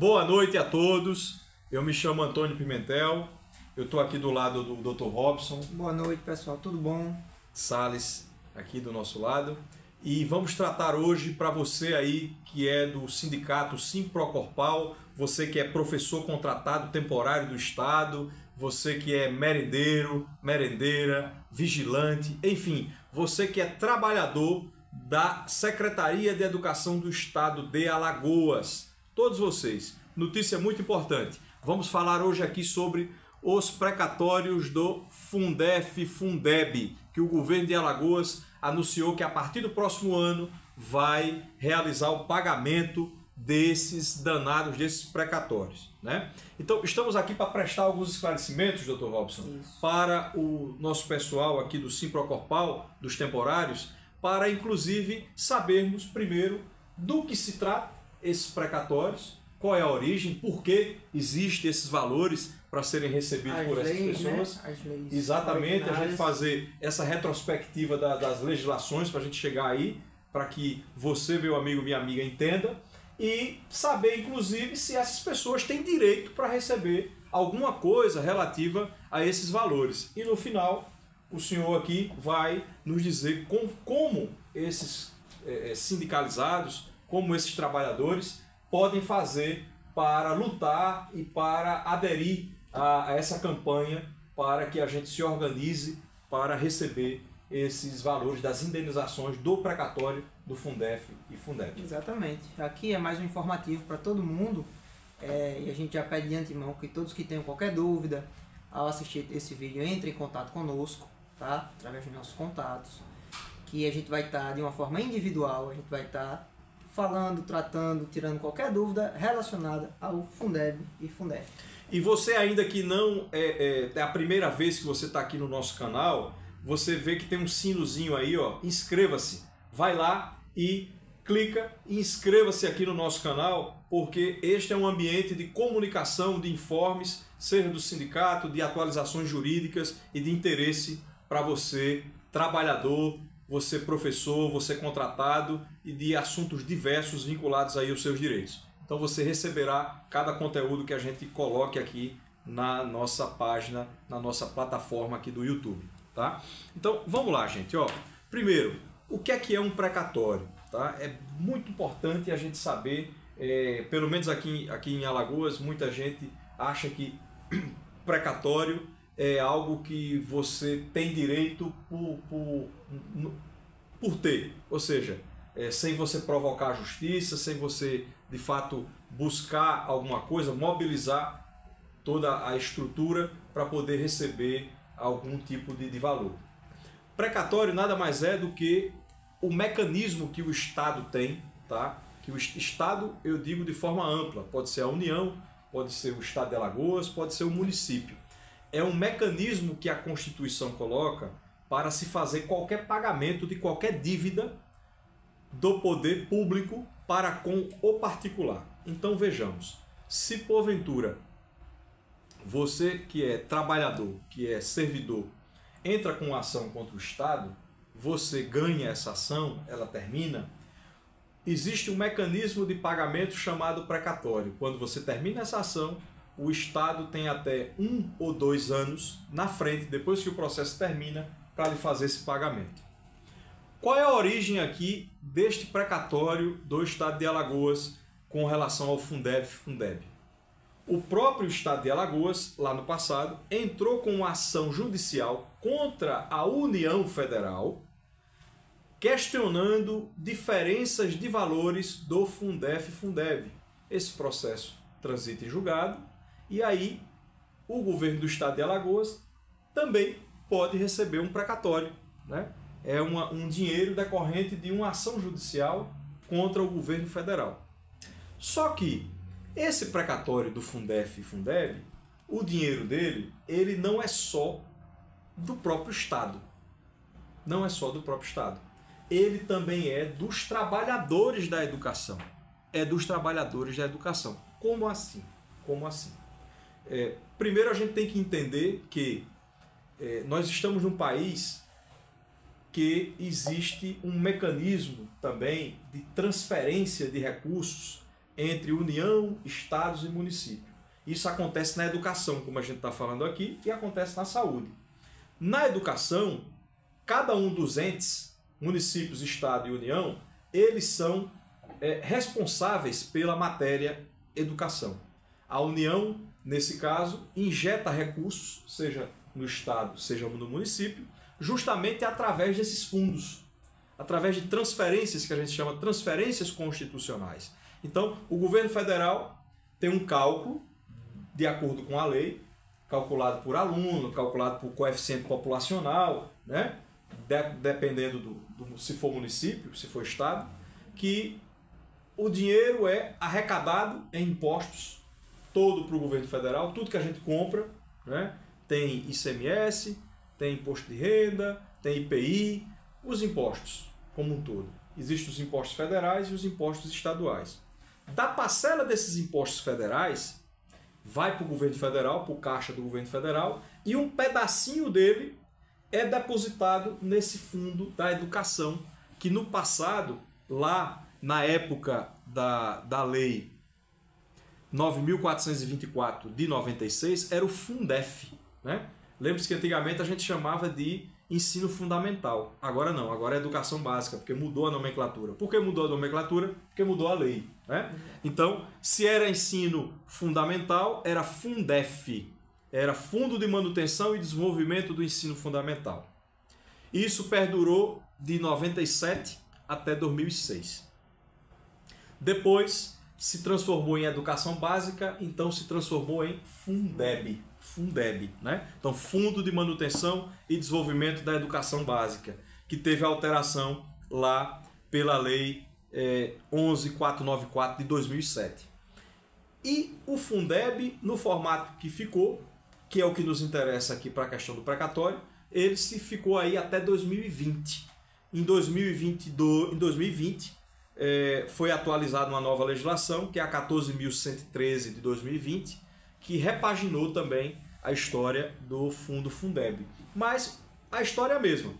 Boa noite a todos, eu me chamo Antônio Pimentel, eu estou aqui do lado do Dr. Robson. Boa noite, pessoal, tudo bom? Salles aqui do nosso lado, e vamos tratar hoje para você aí que é do sindicato Simprocorpal, você que é professor contratado temporário do Estado, você que é merendeiro, merendeira, vigilante, enfim, você que é trabalhador da Secretaria de Educação do Estado de Alagoas. Todos vocês, notícia muito importante, vamos falar hoje aqui sobre os precatórios do Fundef-Fundeb, que o governo de Alagoas anunciou que a partir do próximo ano vai realizar o pagamento desses danados, desses precatórios, né? Então, estamos aqui para prestar alguns esclarecimentos, Dr. Robson, para o nosso pessoal aqui do Simprocorpal, dos temporários, para inclusive sabermos primeiro do que se trata esses precatórios, qual é a origem, por que existem esses valores para serem recebidos por essas pessoas. Né? As leis. Exatamente, a gente fazer essa retrospectiva das legislações para a gente chegar aí, para que você, meu amigo, minha amiga, entenda e saber, inclusive, se essas pessoas têm direito para receber alguma coisa relativa a esses valores. E no final, o senhor aqui vai nos dizer como esses sindicalizados, como esses trabalhadores podem fazer para lutar e para aderir a essa campanha para que a gente se organize para receber esses valores das indenizações do precatório do Fundef e Fundeb. Exatamente. Aqui é mais um informativo para todo mundo e a gente já pede de antemão que todos que tenham qualquer dúvida ao assistir esse vídeo entrem em contato conosco, tá? Através dos nossos contatos, que a gente vai estar de uma forma individual, a gente vai estar falando, tratando, tirando qualquer dúvida relacionada ao Fundeb e Fundef. E você ainda que não é a primeira vez que você está aqui no nosso canal, você vê que tem um sinozinho aí, ó, inscreva-se. Vai lá e clica e inscreva-se aqui no nosso canal, porque este é um ambiente de comunicação, de informes, seja do sindicato, de atualizações jurídicas e de interesse para você, trabalhador, você professor, você contratado e de assuntos diversos vinculados aí aos seus direitos. Então você receberá cada conteúdo que a gente coloque aqui na nossa página, na nossa plataforma aqui do YouTube, tá? Então vamos lá, gente, ó. Primeiro, o que é um precatório, tá? É muito importante a gente saber, pelo menos aqui em Alagoas, muita gente acha que precatório é algo que você tem direito por ter, ou seja, sem você provocar a justiça, sem você de fato buscar alguma coisa, mobilizar toda a estrutura para poder receber algum tipo de valor. Precatório nada mais é do que o mecanismo que o Estado tem, tá? Que o Estado, eu digo de forma ampla, pode ser a União, pode ser o Estado de Alagoas, pode ser o município. É um mecanismo que a Constituição coloca para se fazer qualquer pagamento de qualquer dívida do poder público para com o particular. Então vejamos, se porventura você que é trabalhador, que é servidor, entra com uma ação contra o Estado, você ganha essa ação, ela termina, existe um mecanismo de pagamento chamado precatório. Quando você termina essa ação, o Estado tem até 1 ou 2 anos na frente, depois que o processo termina, para lhe fazer esse pagamento. Qual é a origem aqui deste precatório do Estado de Alagoas com relação ao Fundef-Fundeb? O próprio Estado de Alagoas, lá no passado, entrou com uma ação judicial contra a União Federal, questionando diferenças de valores do Fundef-Fundeb. Esse processo transita em julgado e aí o governo do Estado de Alagoas também pode receber um precatório, né? É um dinheiro decorrente de uma ação judicial contra o governo federal. Só que esse precatório do Fundef e Fundeb, o dinheiro dele, ele não é só do próprio Estado. Não é só do próprio Estado. Ele também é dos trabalhadores da educação. É dos trabalhadores da educação. Como assim? Como assim? Primeiro a gente tem que entender que nós estamos num país que existe um mecanismo também de transferência de recursos entre União, Estados e município. Isso acontece na educação, como a gente está falando aqui, e acontece na saúde. Na educação, cada um dos entes, municípios, Estado e União, eles são responsáveis pela matéria educação. A União, nesse caso, injeta recursos, seja no Estado, seja no município, justamente através desses fundos, através de transferências, que a gente chama transferências constitucionais. Então, o governo federal tem um cálculo, de acordo com a lei, calculado por aluno, calculado por coeficiente populacional, né? Dependendo se for município, se for Estado, que o dinheiro é arrecadado em impostos, todo para o governo federal, tudo que a gente compra, né? Tem ICMS, tem imposto de renda, tem IPI, os impostos como um todo. Existem os impostos federais e os impostos estaduais. Da parcela desses impostos federais, vai para o governo federal, para o caixa do governo federal, e um pedacinho dele é depositado nesse fundo da educação, que no passado, lá na época da lei 9.424 de 96, era o Fundef, né? Lembre-se que antigamente a gente chamava de ensino fundamental. Agora não, agora é educação básica, porque mudou a nomenclatura. Por que mudou a nomenclatura? Porque mudou a lei, né? Então, se era ensino fundamental, era Fundef, era Fundo de Manutenção e Desenvolvimento do Ensino Fundamental. Isso perdurou de 97 até 2006. Depois se transformou em educação básica, então se transformou em Fundeb, né? Então, Fundo de Manutenção e Desenvolvimento da Educação Básica, que teve alteração lá pela Lei 11.494 de 2007. E o Fundeb, no formato que ficou, que é o que nos interessa aqui para a questão do precatório, ele se ficou aí até 2020. Em 2020, foi atualizada uma nova legislação, que é a 14.113 de 2020, que repaginou também a história do Fundo Fundeb. Mas a história é a mesma.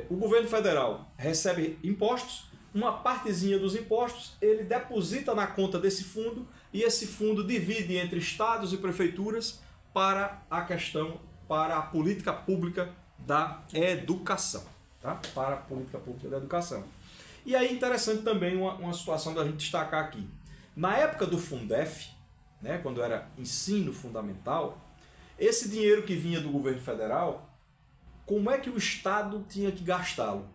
O governo federal recebe impostos, uma partezinha dos impostos ele deposita na conta desse fundo, e esse fundo divide entre estados e prefeituras para a política pública da educação. Tá? Para a política pública da educação. E aí interessante também uma situação da gente destacar aqui. Na época do Fundef, né, quando era ensino fundamental, esse dinheiro que vinha do governo federal, como é que o Estado tinha que gastá-lo?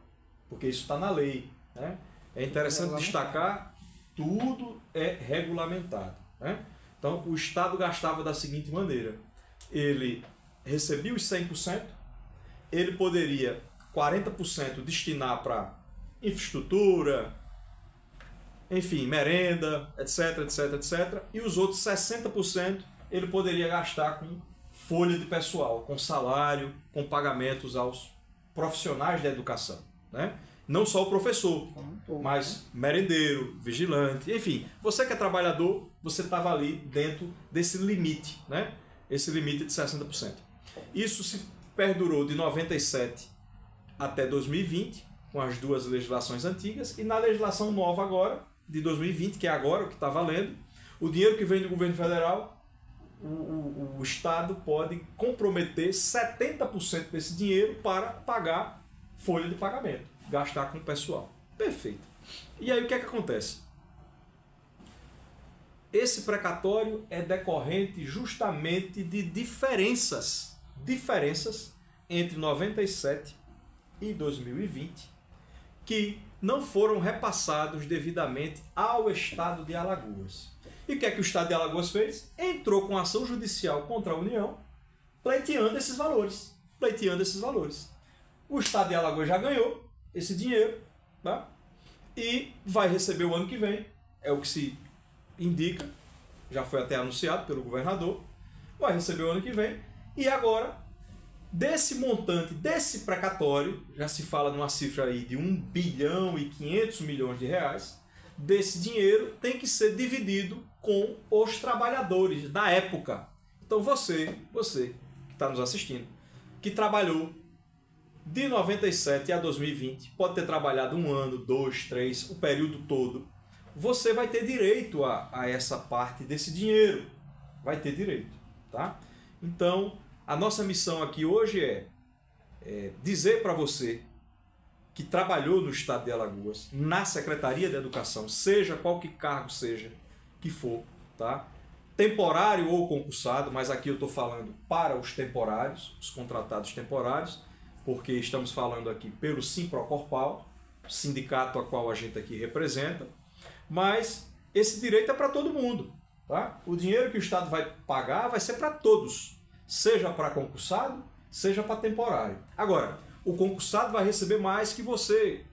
Porque isso está na lei, né? É interessante destacar, tudo é regulamentado, né? Então, o Estado gastava da seguinte maneira: ele recebia os 100%, ele poderia 40% destinar para infraestrutura, enfim, merenda, etc, etc, etc. E os outros 60% ele poderia gastar com folha de pessoal, com salário, com pagamentos aos profissionais da educação, né? Não só o professor, mas merendeiro, vigilante, enfim. Você que é trabalhador, você estava ali dentro desse limite, né? Esse limite de 60%. Isso se perdurou de 97 até 2020, com as duas legislações antigas, e na legislação nova agora, de 2020, que é agora o que está valendo, o dinheiro que vem do governo federal, o Estado pode comprometer 70% desse dinheiro para pagar folha de pagamento, gastar com o pessoal. Perfeito. E aí o que é que acontece? Esse precatório é decorrente justamente de diferenças entre 97 e 2020, que não foram repassados devidamente ao Estado de Alagoas. E o que é que o Estado de Alagoas fez? Entrou com ação judicial contra a União, pleiteando esses valores. O Estado de Alagoas já ganhou esse dinheiro, tá? E vai receber o ano que vem, é o que se indica, já foi até anunciado pelo governador, vai receber o ano que vem, e agora, desse montante, desse precatório, já se fala numa cifra aí de 1 bilhão e 500 milhões de reais, desse dinheiro tem que ser dividido com os trabalhadores da época. Então você que está nos assistindo, que trabalhou de 97 a 2020, pode ter trabalhado 1 ano, 2, 3, o período todo, você vai ter direito a essa parte desse dinheiro. Vai ter direito, tá? Então, a nossa missão aqui hoje é dizer para você que trabalhou no estado de Alagoas, na Secretaria de Educação, seja qual que cargo seja que for, tá? Temporário ou concursado, mas aqui eu estou falando para os temporários, os contratados temporários, porque estamos falando aqui pelo Simprocorpal, sindicato a qual a gente aqui representa, mas esse direito é para todo mundo, tá? O dinheiro que o Estado vai pagar vai ser para todos, seja para concursado, seja para temporário. Agora, o concursado vai receber mais que você,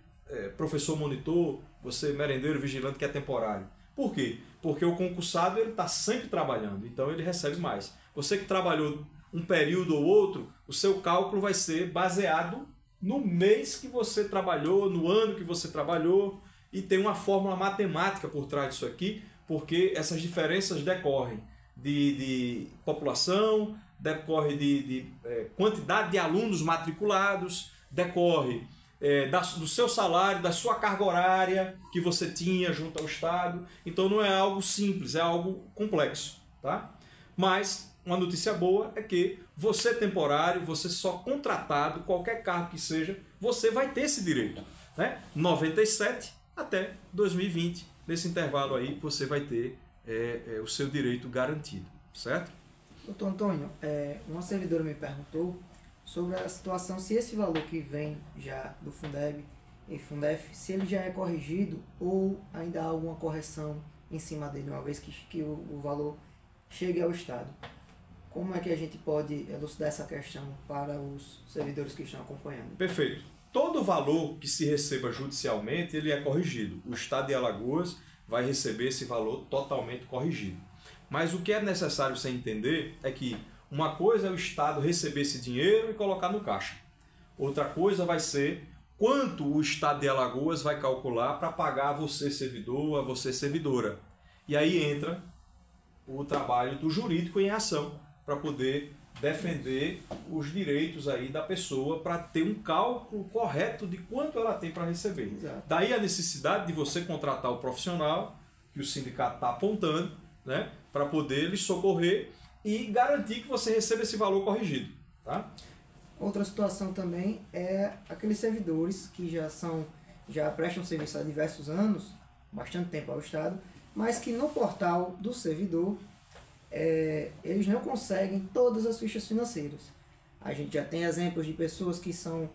professor monitor, você merendeiro vigilante que é temporário. Por quê? Porque o concursado ele está sempre trabalhando, então ele recebe mais. Você que trabalhou um período ou outro, o seu cálculo vai ser baseado no mês que você trabalhou, no ano que você trabalhou, e tem uma fórmula matemática por trás disso aqui, porque essas diferenças decorrem de população, decorre de quantidade de alunos matriculados, decorre do seu salário, da sua carga horária que você tinha junto ao Estado. Então não é algo simples, é algo complexo, tá? Mas uma notícia boa é que você temporário, você só contratado, qualquer cargo que seja, você vai ter esse direito, né? 97 até 2020, nesse intervalo aí você vai ter o seu direito garantido, certo? Doutor Antônio, uma servidora me perguntou sobre a situação, se esse valor que vem já do Fundeb e Fundef, se ele já é corrigido ou ainda há alguma correção em cima dele, uma vez que o valor chegue ao Estado. Como é que a gente pode elucidar essa questão para os servidores que estão acompanhando? Perfeito. Todo valor que se receba judicialmente, ele é corrigido. O Estado de Alagoas vai receber esse valor totalmente corrigido. Mas o que é necessário você entender é que uma coisa é o Estado receber esse dinheiro e colocar no caixa. Outra coisa vai ser quanto o Estado de Alagoas vai calcular para pagar a você servidor, a você servidora. E aí entra o trabalho do jurídico em ação para poder defender os direitos aí da pessoa para ter um cálculo correto de quanto ela tem para receber. Exato. Daí a necessidade de você contratar o profissional que o sindicato está apontando, né, para poder lhe socorrer e garantir que você receba esse valor corrigido. Tá? Outra situação também é aqueles servidores que já prestam serviço há diversos anos, bastante tempo ao Estado, mas que no portal do servidor eles não conseguem todas as fichas financeiras. A gente já tem exemplos de pessoas que são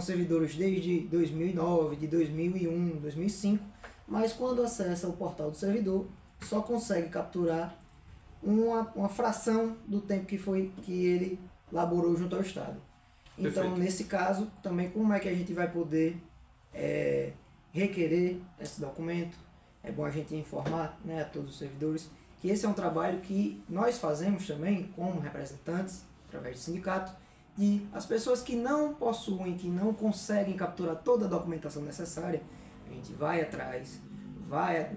servidores desde 2009, de 2001, 2005, mas quando acessa o portal do servidor, só consegue capturar uma fração do tempo que ele laborou junto ao Estado. Então, Perfeito. Nesse caso, também como é que a gente vai poder requerer esse documento? É bom a gente informar, né, a todos os servidores que esse é um trabalho que nós fazemos também como representantes, através do sindicato, e as pessoas que não possuem, que não conseguem capturar toda a documentação necessária, a gente vai atrás, vai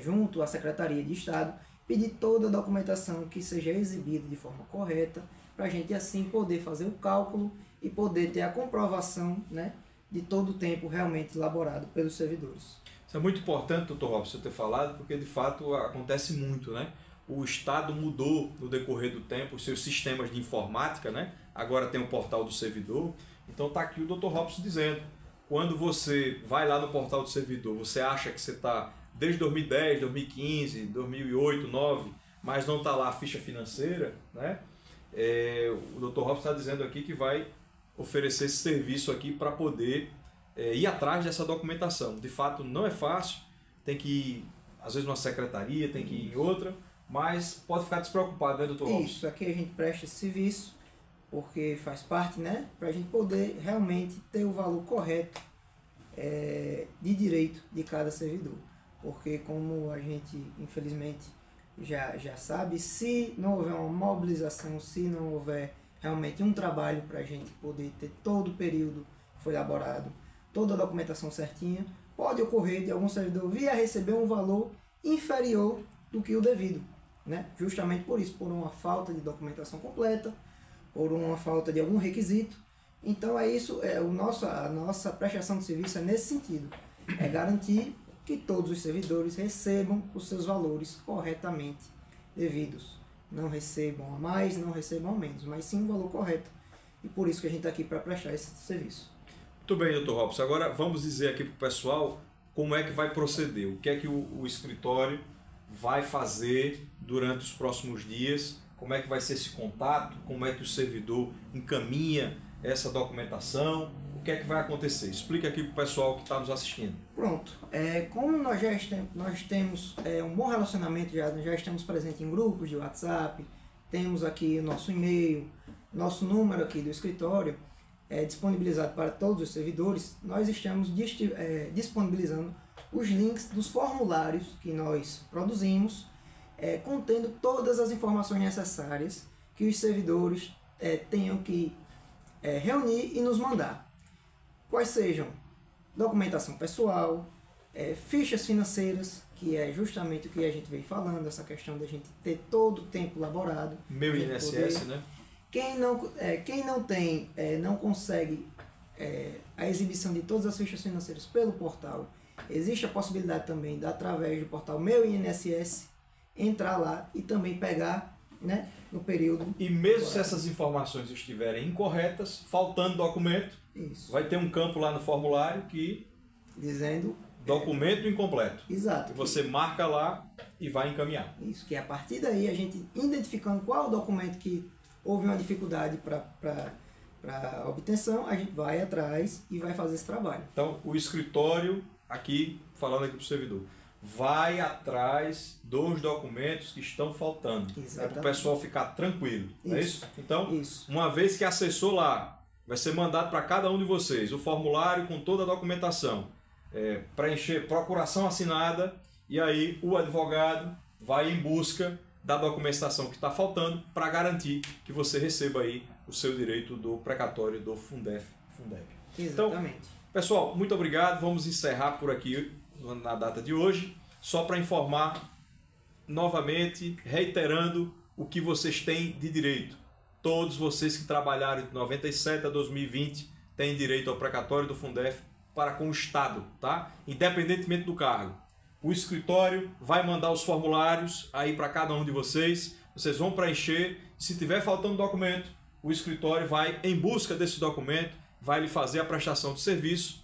junto à Secretaria de Estado, pedir toda a documentação que seja exibida de forma correta, para a gente assim poder fazer o cálculo e poder ter a comprovação, né, de todo o tempo realmente elaborado pelos servidores. Isso é muito importante, doutor Robson, ter falado, porque de fato acontece muito, né? O Estado mudou no decorrer do tempo os seus sistemas de informática, né? Agora tem o portal do servidor. Então está aqui o doutor Robson dizendo, quando você vai lá no portal do servidor, você acha que você está desde 2010, 2015, 2008, 2009, mas não está lá a ficha financeira, né? O doutor Robson está dizendo aqui que vai oferecer esse serviço aqui para poder ir atrás dessa documentação. De fato, não é fácil, tem que ir, às vezes, numa secretaria, tem que ir em outra, mas pode ficar despreocupado, né, doutor Robson? Isso, aqui a gente presta esse serviço, porque faz parte, né, para a gente poder realmente ter o valor correto de direito de cada servidor. Porque, como a gente, infelizmente, já sabe, se não houver uma mobilização, se não houver realmente um trabalho para a gente poder ter todo o período que foi elaborado, toda a documentação certinha, pode ocorrer de algum servidor vir a receber um valor inferior do que o devido, né? Justamente por isso, por uma falta de documentação completa, por uma falta de algum requisito. Então é isso, a nossa prestação de serviço é nesse sentido, é garantir que todos os servidores recebam os seus valores corretamente devidos. Não recebam a mais, não recebam a menos, mas sim o valor correto. E por isso que a gente está aqui para prestar esse serviço. Muito bem, Dr. Robson. Agora vamos dizer aqui para o pessoal como é que vai proceder, o que é que o escritório vai fazer durante os próximos dias, como é que vai ser esse contato, como é que o servidor encaminha essa documentação, o que é que vai acontecer. Explica aqui para o pessoal que está nos assistindo. Pronto. Como nós temos um bom relacionamento, já estamos presentes em grupos de WhatsApp, temos aqui o nosso e-mail, nosso número aqui do escritório, disponibilizado para todos os servidores, nós estamos disponibilizando os links dos formulários que nós produzimos, contendo todas as informações necessárias que os servidores tenham que reunir e nos mandar. Quais sejam documentação pessoal, fichas financeiras, que é justamente o que a gente veio falando, essa questão da gente ter todo o tempo laborado. Meu INSS, né? Quem não tem, não consegue a exibição de todas as fichas financeiras pelo portal, existe a possibilidade também de, através do portal Meu INSS, entrar lá e também pegar, né, no período. E mesmo se essas informações estiverem incorretas, faltando documento, isso, vai ter um campo lá no formulário que dizendo documento incompleto. Exato. E você marca lá e vai encaminhar. Isso, que a partir daí a gente identificando qual o documento que houve uma dificuldade para obtenção, a gente vai atrás e vai fazer esse trabalho. Então, o escritório, aqui, falando aqui para o servidor, vai atrás dos documentos que estão faltando. Para o pessoal ficar tranquilo. Não é isso? Então, uma vez que acessou lá, vai ser mandado para cada um de vocês o formulário com toda a documentação, preencher procuração assinada, e aí o advogado vai em busca da documentação que está faltando para garantir que você receba aí o seu direito do precatório do Fundef. Exatamente. Então, pessoal, muito obrigado. Vamos encerrar por aqui na data de hoje, só para informar novamente, reiterando o que vocês têm de direito. Todos vocês que trabalharam de 97 a 2020 têm direito ao precatório do Fundef para com o Estado, tá? Independentemente do cargo. O escritório vai mandar os formulários aí para cada um de vocês, vocês vão preencher, se tiver faltando documento, o escritório vai em busca desse documento, vai lhe fazer a prestação de serviço.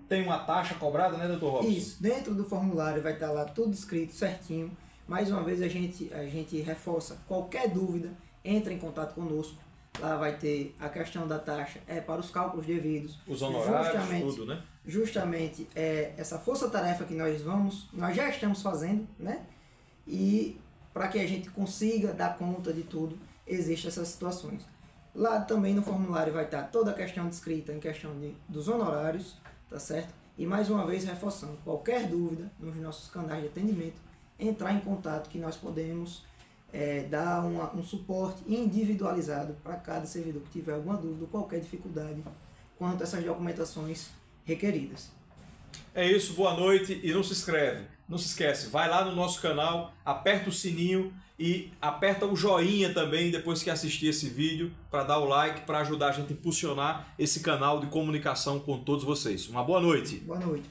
Tem uma taxa cobrada, né, doutor Robson? Isso, dentro do formulário vai estar lá tudo escrito certinho. Mais uma vez a gente reforça, qualquer dúvida, entra em contato conosco. Lá vai ter a questão da taxa, para os cálculos devidos. Os honorários, tudo, né? Justamente essa força-tarefa que nós já estamos fazendo, né? E para que a gente consiga dar conta de tudo, existem essas situações. Lá também no formulário vai estar toda a questão descrita em questão dos honorários, tá certo? E mais uma vez reforçando, qualquer dúvida nos nossos canais de atendimento, entrar em contato que nós podemos dar um suporte individualizado para cada servidor que tiver alguma dúvida ou qualquer dificuldade quanto a essas documentações requeridas. É isso, boa noite e não se esquece, vai lá no nosso canal, aperta o sininho e aperta o joinha também depois que assistir esse vídeo para dar o like, para ajudar a gente a impulsionar esse canal de comunicação com todos vocês. Uma boa noite. Boa noite.